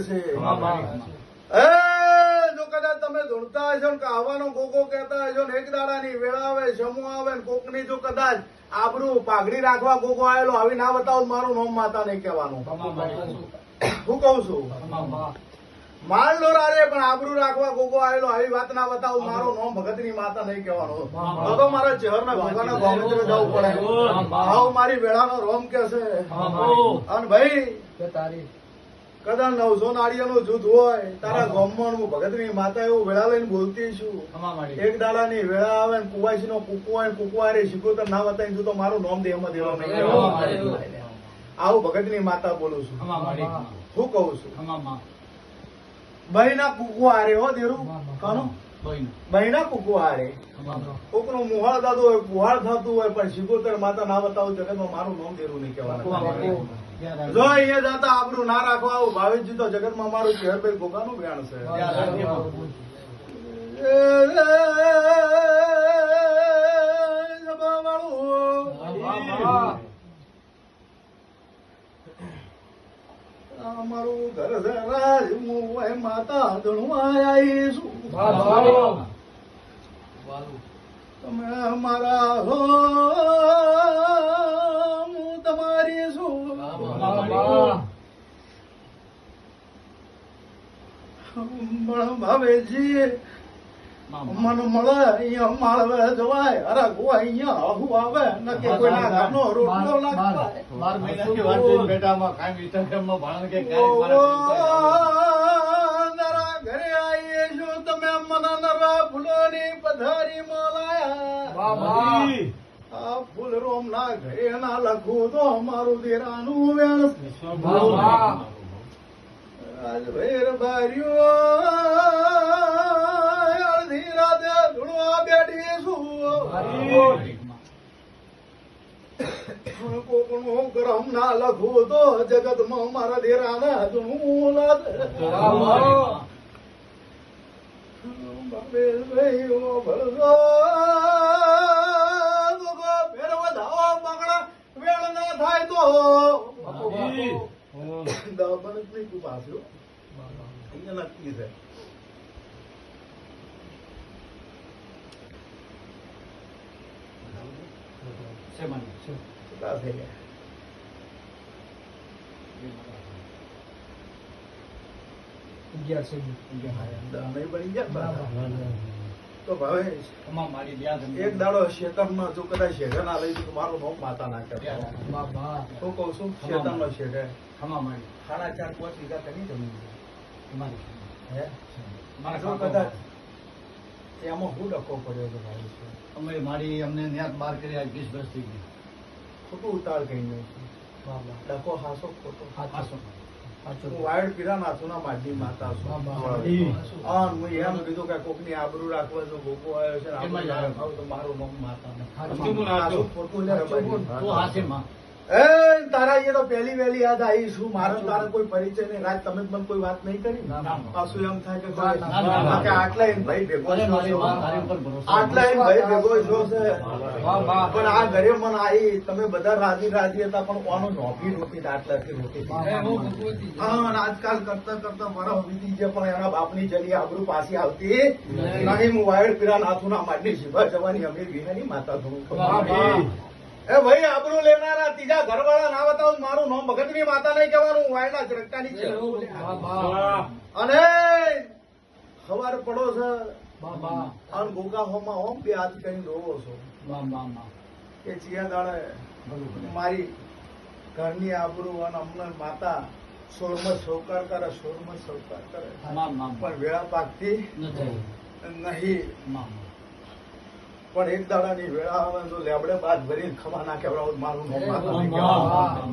છે. એ જો કદાચ તમે ધૂણતા હશો ને કહાવાનો ગોગો કહેતા હશો ને એક દાડાની વેળા આવે સમૂહ આવે ને કોકની જો કદાચ આબરૂ પાઘડી રાખવા ગોગો આવેલો આવી ના બતાવો મારું નામ માતા નહીં કહેવાનું. હું કઉ છું માલ નો રારે પણ આબરૂ રાખવા ગોગો આવેલો આવી વાત ના બતાવું મારું નામ ભગતની માતા નહીં કહેવાનું. તો મારા ચહેરના ભોગાના ગોમત્રે જવું પડે. આવ મારી વેળાનો રોમ કે છે. અને ભાઈ કદાચ 900 નાળિયેરનું જૂથ હોય તારા ગામમાં હું ભગતની માતા એવું વેળા લઈને બોલતી છું. એક દાડાની વેળા આવે ને કુવાસી નો કુકુવા કુકવારે શીખોતર ના બતાવી તું તો મારું નામ દેહમાં દેવા નહીં. આવું ભગતની માતા બોલું છું. હું કઉ છું બહેના કુકુ હારે હો દેરું કાનું બહેના કુકુ હારે કોકનું મુહાળ થતું હોય કુહાળ થતું હોય પણ શીખોતર માતા ના બતાવું જગતમાં મારું નામ દેરું નહીં કહેવાનું. જો અહીંયા જતા આપણું ના રાખવા આવું ભાવેશજી તો જગતમાં મારું ચહેરભાઈ ગોગાનું જ્ઞાન છે. અમારું ઘર છે રાજ હું માતા ધણવા આવીશું. તમે અમારા હો હું તમારી છું. ભાવેજી મન મળે અહીંયા માળવે જવાય અરે ગો અહીંયા આવું આવે નકે કોઈના ઘરનો રોટલો નરા ઘરે આવીએ છો તમે મને નરા ફૂલોની પધારી મળાયા. આ ફૂલ રોમ ના ઘરે ના લખું તો અમારું દેરાનું વેણ આજ ભેર બાર્યો ધીરા દે ધૂણવા બેઠી છું. કોકનું કરમ ના લખું તો જગતમાં મારા દેરાના ધૂણું ભરજો ફેર વધાવો પકડા વેળ ના થાય તો દવાખાને જ નહીં પાછો અહીંયા નક્કી છે. તો ભાવેશ એક દાડો શેતરમાં જો કદાચ શેઠે ના લઈ તો મારું નામ માતા ના કહેવાય. શું કઉ છું શેતરનો શેઠે 4.5 વીઘા કરી જમીન જો કદાચ એમાં હું ડખો પડ્યો છે ભાઈ. અમને ન્યાત બહાર કરી 20 વર્ષ થઈ ગઈ. ખોટું ઉતાર કઈ નહીં ડખો હાસો ખોટો હું વાયડ પીરા નાથુના માટી માતા છું. હું એમ કીધું કે કોકની આબરૂ રાખવા જો ગોપો આવ્યો છે તો મારું નામ માતા ખોટું. એ તારા એ તો પહેલી વહેલી યાદ આવી શું મારો તારો કોઈ પરિચય નહીં રાજ તમે મને કોઈ વાત નહીં કરી પાછું એમ થાય કે આટલા ભાઈ ભેગો આટલા ભાઈ ભેગો છો છે પણ આ ઘરે મને આવી તમે બધા રાજી રાજી હતા પણ કોનું નોકરી રોકી આટલાથી રોકી. હા આજકાલ કરતા કરતા બરફ વીતી છે પણ એના બાપની જલી આબરૂ પાછી આવતી નહીં. હું વાયડ પીરા નાથુના માટી શિવા જવાની અમે વિહાની માતા થોડું એ ભાઈ આબરૂ લેનારા ત્રીજા ઘરવાળા ના બતાવું મારું નામ ભગતની માતા નહીં કહેવાનું વાયના ચરકટાની છે. અને સવાર પડો છે અને ગોગા હોમાં હોમ બે હાથ કરીને રોવો છો કે ચિયા દાડે મારી ઘરની આબરૂ અને અમને માતા સોરમાં સૌકાર કરે પણ વેળા પાકતી નહીં. પણ એક દાડાની વેળા આવે તો લેબડે બાદ ભરીને ખમા ના કહેવડાવું મારું નામ માતા નહીં કહેવાનું.